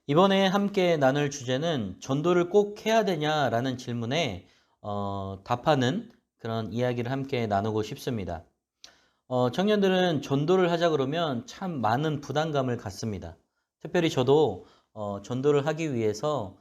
이번에 함께 나눌 주제는 전도를 꼭 해야 되냐라는 질문에 답하는 그런 이야기를 함께 나누고 싶습니다. 청년들은 전도를 하자 그러면 참 많은 부담감을 갖습니다. 특별히 저도 전도를 하기 위해서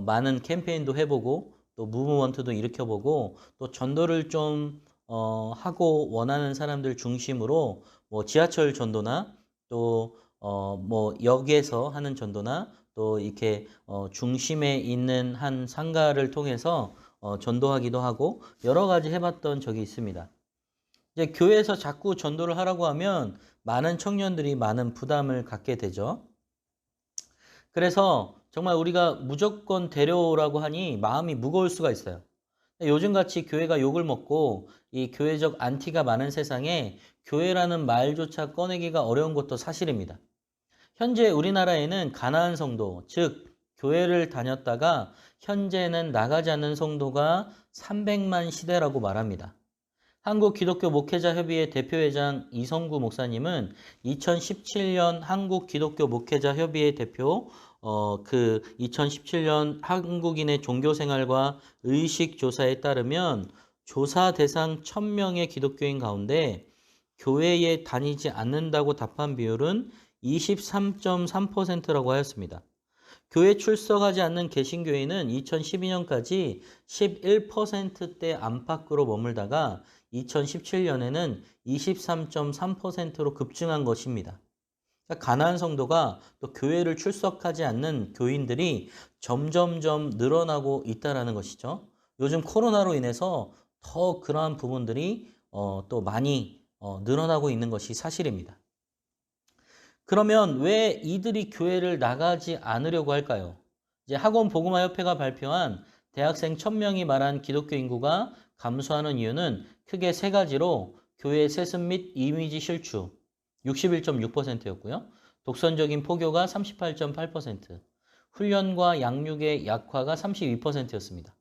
많은 캠페인도 해보고 또 무브먼트도 일으켜보고 또 전도를 좀 하고 원하는 사람들 중심으로 뭐 지하철 전도나 또 뭐 역에서 하는 전도나 또 이렇게 중심에 있는 한 상가를 통해서 전도하기도 하고 여러 가지 해봤던 적이 있습니다. 이제 교회에서 자꾸 전도를 하라고 하면 많은 청년들이 많은 부담을 갖게 되죠. 그래서 정말 우리가 무조건 데려오라고 하니 마음이 무거울 수가 있어요. 요즘같이 교회가 욕을 먹고 이 교회적 안티가 많은 세상에 교회라는 말조차 꺼내기가 어려운 것도 사실입니다. 현재 우리나라에는 가나안 성도, 즉 교회를 다녔다가 현재는 나가지 않는 성도가 300만 시대라고 말합니다. 한국기독교목회자협의회 대표회장 이성구 목사님은 2017년 한국기독교목회자협의회 대표 2017년 한국인의 종교생활과 의식조사에 따르면 조사 대상 1000명의 기독교인 가운데 교회에 다니지 않는다고 답한 비율은 23.3%라고 하였습니다. 교회 출석하지 않는 개신교인은 2012년까지 11%대 안팎으로 머물다가 2017년에는 23.3%로 급증한 것입니다. 그러니까 가나안 성도가 또 교회를 출석하지 않는 교인들이 점점점 늘어나고 있다는 것이죠. 요즘 코로나로 인해서 더 그러한 부분들이 또 많이 늘어나고 있는 것이 사실입니다. 그러면 왜 이들이 교회를 나가지 않으려고 할까요? 이제 학원 복음화 협회가 발표한 대학생 1000명이 말한 기독교 인구가 감소하는 이유는 크게 세 가지로 교회 세습 및 이미지 실추 61.6%였고요. 독선적인 포교가 38.8%, 훈련과 양육의 약화가 32%였습니다.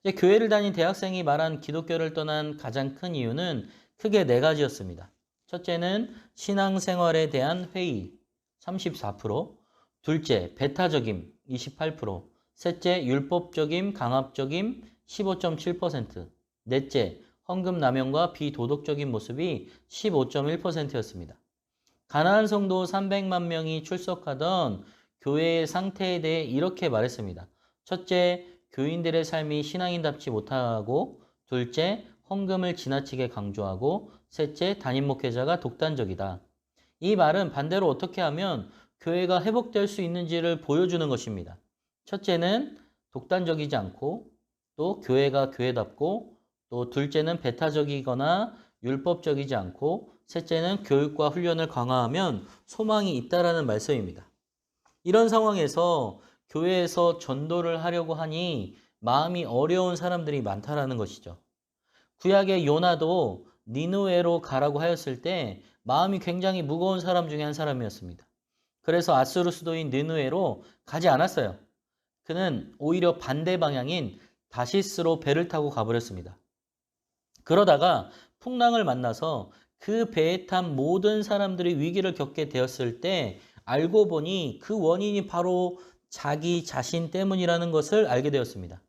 이제 교회를 다닌 대학생이 말한 기독교를 떠난 가장 큰 이유는 크게 네 가지였습니다. 첫째는 신앙생활에 대한 회의 34%, 둘째 배타적임 28%, 셋째 율법적임 강압적임 15.7%, 넷째 헌금 남용과 비도덕적인 모습이 15.1%였습니다. 가나안 성도 300만 명이 출석하던 교회의 상태에 대해 이렇게 말했습니다. 첫째, 교인들의 삶이 신앙인답지 못하고, 둘째, 헌금을 지나치게 강조하고, 셋째, 담임 목회자가 독단적이다. 이 말은 반대로 어떻게 하면 교회가 회복될 수 있는지를 보여주는 것입니다. 첫째는 독단적이지 않고, 또 교회가 교회답고, 또 둘째는 배타적이거나 율법적이지 않고, 셋째는 교육과 훈련을 강화하면 소망이 있다라는 말씀입니다. 이런 상황에서 교회에서 전도를 하려고 하니 마음이 어려운 사람들이 많다라는 것이죠. 구약의 요나도 니느웨로 가라고 하였을 때 마음이 굉장히 무거운 사람 중에 한 사람이었습니다. 그래서 아수르 수도인 니느웨로 가지 않았어요. 그는 오히려 반대 방향인 다시스로 배를 타고 가버렸습니다. 그러다가 풍랑을 만나서 그 배에 탄 모든 사람들이 위기를 겪게 되었을 때 알고 보니 그 원인이 바로 자기 자신 때문이라는 것을 알게 되었습니다.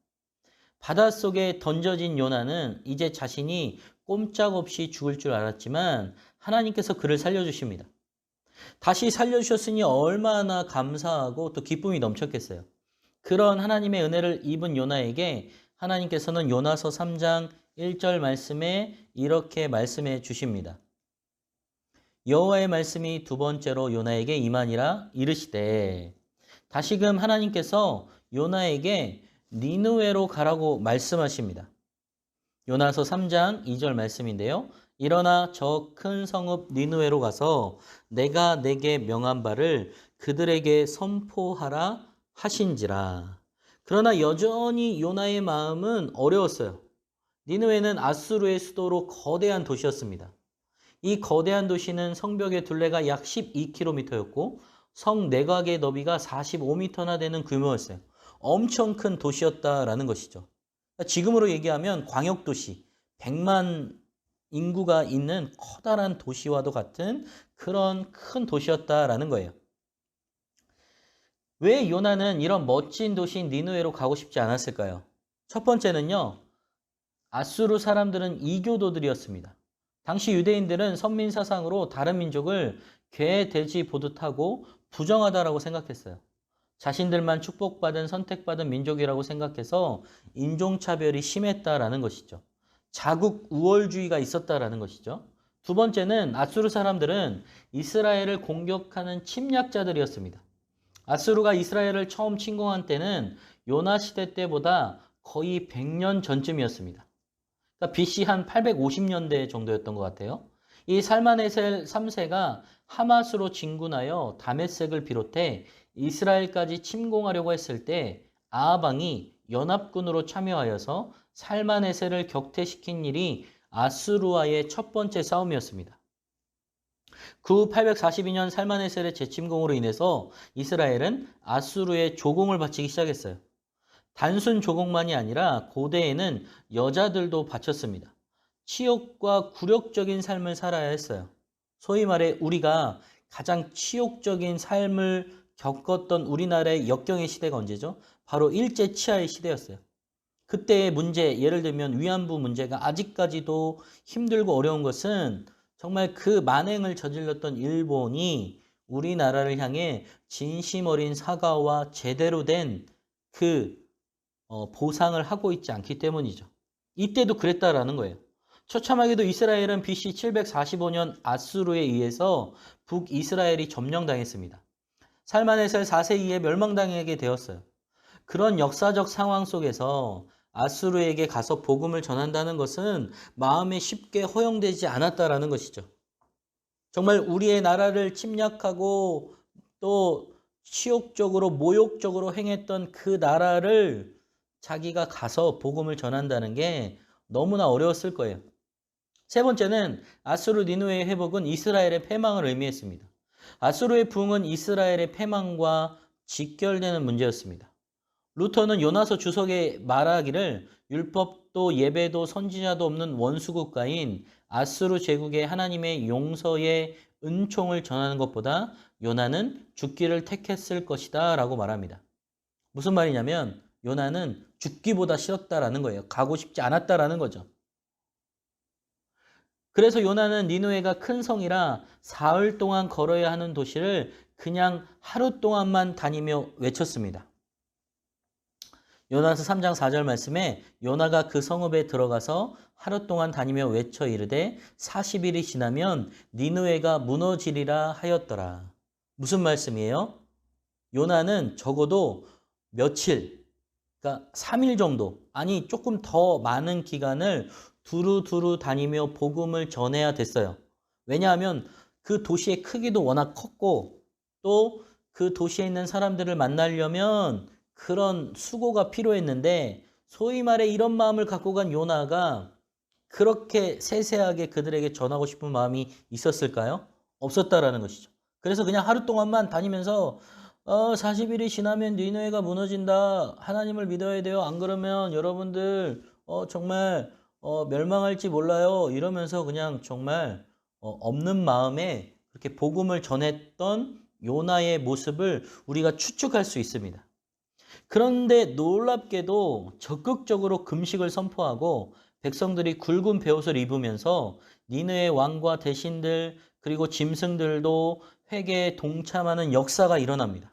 바닷속에 던져진 요나는 이제 자신이 꼼짝없이 죽을 줄 알았지만 하나님께서 그를 살려주십니다. 다시 살려주셨으니 얼마나 감사하고 또 기쁨이 넘쳤겠어요. 그런 하나님의 은혜를 입은 요나에게 하나님께서는 요나서 3장 1절 말씀에 이렇게 말씀해 주십니다. 여호와의 말씀이 두 번째로 요나에게 임하니라 이르시되, 다시금 하나님께서 요나에게 니느웨로 가라고 말씀하십니다. 요나서 3장 2절 말씀인데요. 일어나 저 큰 성읍 니느웨로 가서 내가 내게 명한 바를 그들에게 선포하라 하신지라. 그러나 여전히 요나의 마음은 어려웠어요. 니느웨는 아수르의 수도로 거대한 도시였습니다. 이 거대한 도시는 성벽의 둘레가 약 12km였고 성 내곽의 너비가 45m나 되는 규모였어요. 엄청 큰 도시였다라는 것이죠. 지금으로 얘기하면 광역도시, 100만 인구가 있는 커다란 도시와도 같은 그런 큰 도시였다라는 거예요. 왜 요나는 이런 멋진 도시인 니느웨로 가고 싶지 않았을까요? 첫 번째는요. 아수르 사람들은 이교도들이었습니다. 당시 유대인들은 선민 사상으로 다른 민족을 개, 돼지 보듯 하고 부정하다라고 생각했어요. 자신들만 축복받은 선택받은 민족이라고 생각해서 인종차별이 심했다라는 것이죠. 자국 우월주의가 있었다라는 것이죠. 두 번째는 아수르 사람들은 이스라엘을 공격하는 침략자들이었습니다. 아수르가 이스라엘을 처음 침공한 때는 요나 시대 때보다 거의 100년 전쯤이었습니다. 그러니까 BC 한 850년대 정도였던 것 같아요. 이 살마네셀 3세가 하마스로 진군하여 다메섹을 비롯해 이스라엘까지 침공하려고 했을 때 아하방이 연합군으로 참여하여서 살마네셀을 격퇴시킨 일이 아수르와의 첫 번째 싸움이었습니다. 그 후 842년 살마네셀의 재침공으로 인해서 이스라엘은 아수르의 조공을 바치기 시작했어요. 단순 조공만이 아니라 고대에는 여자들도 바쳤습니다. 치욕과 굴욕적인 삶을 살아야 했어요. 소위 말해 우리가 가장 치욕적인 삶을 겪었던 우리나라의 역경의 시대가 언제죠? 바로 일제치하의 시대였어요. 그때의 문제, 예를 들면 위안부 문제가 아직까지도 힘들고 어려운 것은 정말 그 만행을 저질렀던 일본이 우리나라를 향해 진심 어린 사과와 제대로 된 그 보상을 하고 있지 않기 때문이죠. 이때도 그랬다라는 거예요. 처참하게도 이스라엘은 BC 745년 아수르에 의해서 북이스라엘이 점령당했습니다. 살마네셀 4세 이에 멸망당하게 되었어요. 그런 역사적 상황 속에서 아수르에게 가서 복음을 전한다는 것은 마음에 쉽게 허용되지 않았다라는 것이죠. 정말 우리의 나라를 침략하고 또 치욕적으로 모욕적으로 행했던 그 나라를 자기가 가서 복음을 전한다는 게 너무나 어려웠을 거예요. 세 번째는 아수르 니느웨의 회복은 이스라엘의 패망을 의미했습니다. 아수르의 부흥은 이스라엘의 패망과 직결되는 문제였습니다. 루터는 요나서 주석에 말하기를 율법도 예배도 선지자도 없는 원수국가인 아수르 제국에 하나님의 용서의 은총을 전하는 것보다 요나는 죽기를 택했을 것이다 라고 말합니다. 무슨 말이냐면 요나는 죽기보다 싫었다라는 거예요. 가고 싶지 않았다라는 거죠. 그래서 요나는 니느웨가 큰 성이라 사흘 동안 걸어야 하는 도시를 그냥 하루 동안만 다니며 외쳤습니다. 요나서 3장 4절 말씀에 요나가 그 성읍에 들어가서 하루 동안 다니며 외쳐 이르되 40일이 지나면 니느웨가 무너지리라 하였더라. 무슨 말씀이에요? 요나는 적어도 며칠, 그러니까 3일 정도, 아니 조금 더 많은 기간을 두루두루 다니며 복음을 전해야 됐어요. 왜냐하면 그 도시의 크기도 워낙 컸고 또 그 도시에 있는 사람들을 만나려면 그런 수고가 필요했는데 소위 말해 이런 마음을 갖고 간 요나가 그렇게 세세하게 그들에게 전하고 싶은 마음이 있었을까요? 없었다라는 것이죠. 그래서 그냥 하루 동안만 다니면서 40일이 지나면 니느웨가 무너진다. 하나님을 믿어야 돼요. 안 그러면 여러분들 정말 멸망할지 몰라요. 이러면서 그냥 정말 없는 마음에 그렇게 복음을 전했던 요나의 모습을 우리가 추측할 수 있습니다. 그런데 놀랍게도 적극적으로 금식을 선포하고 백성들이 굵은 베옷을 입으면서 니느웨 왕과 대신들 그리고 짐승들도 회개에 동참하는 역사가 일어납니다.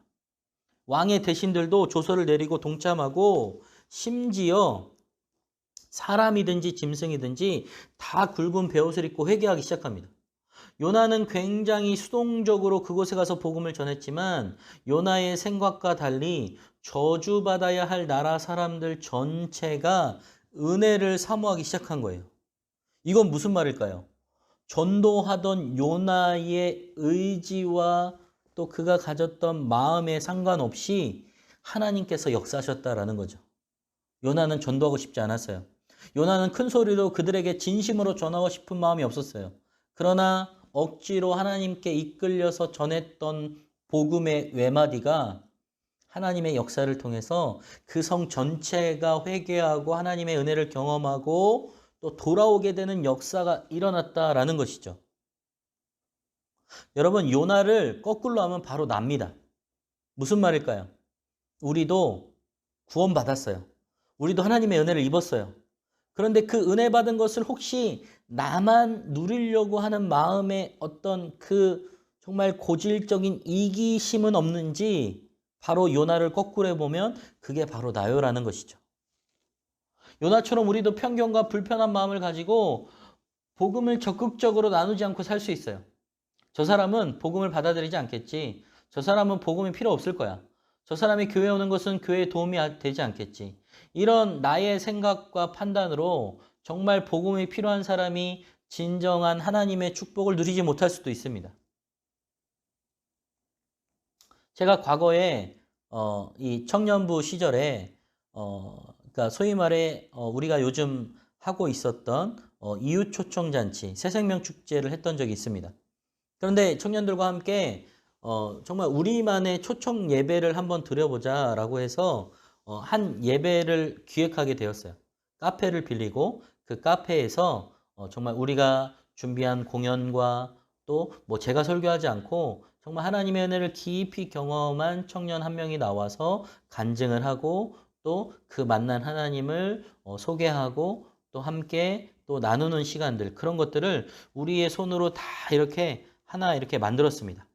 왕의 대신들도 조서를 내리고 동참하고 심지어 사람이든지 짐승이든지 다 굵은 베옷을 입고 회개하기 시작합니다. 요나는 굉장히 수동적으로 그곳에 가서 복음을 전했지만 요나의 생각과 달리 저주받아야 할 나라 사람들 전체가 은혜를 사모하기 시작한 거예요. 이건 무슨 말일까요? 전도하던 요나의 의지와 또 그가 가졌던 마음에 상관없이 하나님께서 역사하셨다라는 거죠. 요나는 전도하고 싶지 않았어요. 요나는 큰 소리로 그들에게 진심으로 전하고 싶은 마음이 없었어요. 그러나 억지로 하나님께 이끌려서 전했던 복음의 외마디가 하나님의 역사를 통해서 그 성 전체가 회개하고 하나님의 은혜를 경험하고 또 돌아오게 되는 역사가 일어났다라는 것이죠. 여러분, 요나를 거꾸로 하면 바로 납니다. 무슨 말일까요? 우리도 구원받았어요. 우리도 하나님의 은혜를 입었어요. 그런데 그 은혜 받은 것을 혹시 나만 누리려고 하는 마음의 어떤 그 정말 고질적인 이기심은 없는지 바로 요나를 거꾸로 해보면 그게 바로 나요라는 것이죠. 요나처럼 우리도 편견과 불편한 마음을 가지고 복음을 적극적으로 나누지 않고 살 수 있어요. 저 사람은 복음을 받아들이지 않겠지. 저 사람은 복음이 필요 없을 거야. 저 사람이 교회에 오는 것은 교회에 도움이 되지 않겠지. 이런 나의 생각과 판단으로 정말 복음이 필요한 사람이 진정한 하나님의 축복을 누리지 못할 수도 있습니다. 제가 과거에 이 청년부 시절에 그러니까 소위 말해 우리가 요즘 하고 있었던 이웃 초청 잔치, 새생명 축제를 했던 적이 있습니다. 그런데 청년들과 함께 정말 우리만의 초청 예배를 한번 드려보자라고 해서 한 예배를 기획하게 되었어요. 카페를 빌리고 그 카페에서 정말 우리가 준비한 공연과 또 뭐 제가 설교하지 않고 정말 하나님의 은혜를 깊이 경험한 청년 한 명이 나와서 간증을 하고 또 그 만난 하나님을 소개하고 또 함께 또 나누는 시간들 그런 것들을 우리의 손으로 다 이렇게 하나 이렇게 만들었습니다.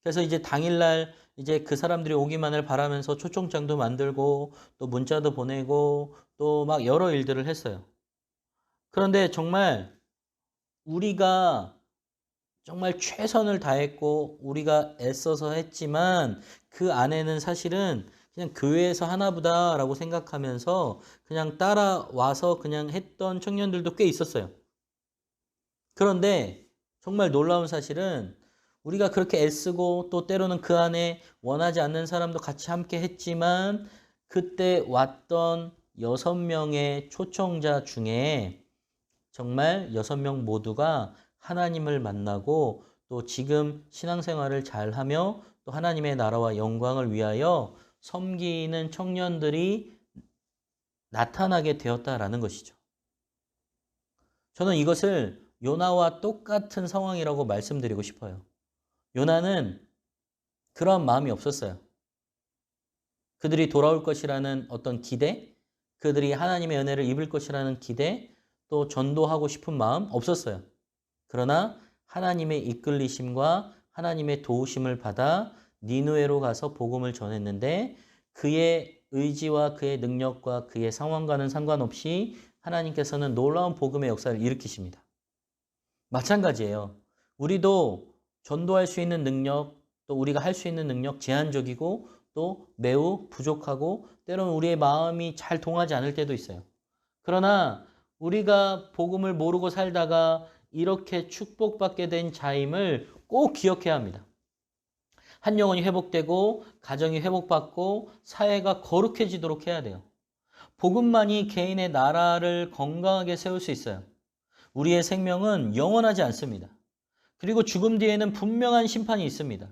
그래서 이제 당일날 이제 그 사람들이 오기만을 바라면서 초청장도 만들고 또 문자도 보내고 또 막 여러 일들을 했어요. 그런데 정말 우리가 정말 최선을 다했고 우리가 애써서 했지만 그 안에는 사실은 그냥 교회에서 하나보다라고 생각하면서 그냥 따라와서 그냥 했던 청년들도 꽤 있었어요. 그런데 정말 놀라운 사실은 우리가 그렇게 애쓰고 또 때로는 그 안에 원하지 않는 사람도 같이 함께 했지만 그때 왔던 6명의 초청자 중에 정말 6명 모두가 하나님을 만나고 또 지금 신앙생활을 잘하며 또 하나님의 나라와 영광을 위하여 섬기는 청년들이 나타나게 되었다라는 것이죠. 저는 이것을 요나와 똑같은 상황이라고 말씀드리고 싶어요. 요나는 그런 마음이 없었어요. 그들이 돌아올 것이라는 어떤 기대, 그들이 하나님의 은혜를 입을 것이라는 기대, 또 전도하고 싶은 마음 없었어요. 그러나 하나님의 이끌리심과 하나님의 도우심을 받아 니느웨로 가서 복음을 전했는데 그의 의지와 그의 능력과 그의 상황과는 상관없이 하나님께서는 놀라운 복음의 역사를 일으키십니다. 마찬가지예요. 우리도 전도할 수 있는 능력, 또 우리가 할 수 있는 능력 제한적이고 또 매우 부족하고 때로는 우리의 마음이 잘 통하지 않을 때도 있어요. 그러나 우리가 복음을 모르고 살다가 이렇게 축복받게 된 자임을 꼭 기억해야 합니다. 한 영혼이 회복되고 가정이 회복받고 사회가 거룩해지도록 해야 돼요. 복음만이 개인의 나라를 건강하게 세울 수 있어요. 우리의 생명은 영원하지 않습니다. 그리고 죽음 뒤에는 분명한 심판이 있습니다.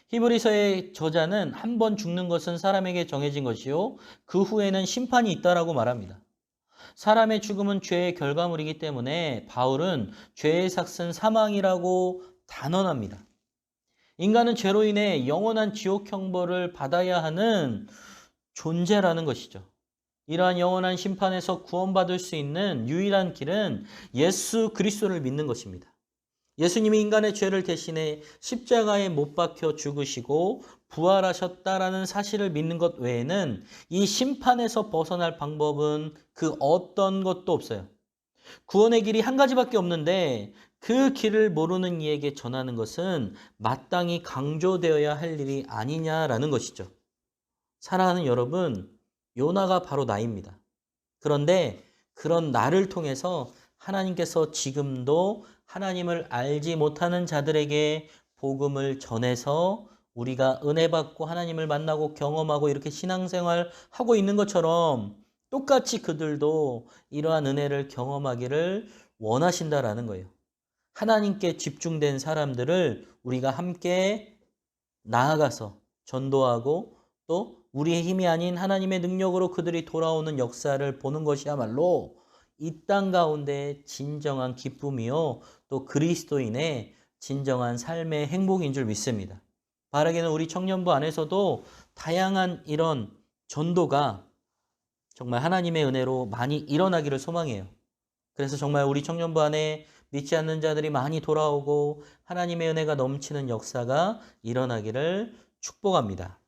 히브리서의 저자는 한 번 죽는 것은 사람에게 정해진 것이요 그 후에는 심판이 있다라고 말합니다. 사람의 죽음은 죄의 결과물이기 때문에 바울은 죄의 삭은 사망이라고 단언합니다. 인간은 죄로 인해 영원한 지옥 형벌을 받아야 하는 존재라는 것이죠. 이러한 영원한 심판에서 구원받을 수 있는 유일한 길은 예수 그리스도를 믿는 것입니다. 예수님이 인간의 죄를 대신해 십자가에 못 박혀 죽으시고 부활하셨다라는 사실을 믿는 것 외에는 이 심판에서 벗어날 방법은 그 어떤 것도 없어요. 구원의 길이 한 가지밖에 없는데 그 길을 모르는 이에게 전하는 것은 마땅히 강조되어야 할 일이 아니냐라는 것이죠. 사랑하는 여러분, 요나가 바로 나입니다. 그런데 그런 나를 통해서 하나님께서 지금도 하나님을 알지 못하는 자들에게 복음을 전해서 우리가 은혜 받고 하나님을 만나고 경험하고 이렇게 신앙생활 하고 있는 것처럼 똑같이 그들도 이러한 은혜를 경험하기를 원하신다라는 거예요. 하나님께 집중된 사람들을 우리가 함께 나아가서 전도하고 또 우리의 힘이 아닌 하나님의 능력으로 그들이 돌아오는 역사를 보는 것이야말로 이 땅 가운데 진정한 기쁨이요 또 그리스도인의 진정한 삶의 행복인 줄 믿습니다. 바라기는 우리 청년부 안에서도 다양한 이런 전도가 정말 하나님의 은혜로 많이 일어나기를 소망해요. 그래서 정말 우리 청년부 안에 믿지 않는 자들이 많이 돌아오고 하나님의 은혜가 넘치는 역사가 일어나기를 축복합니다.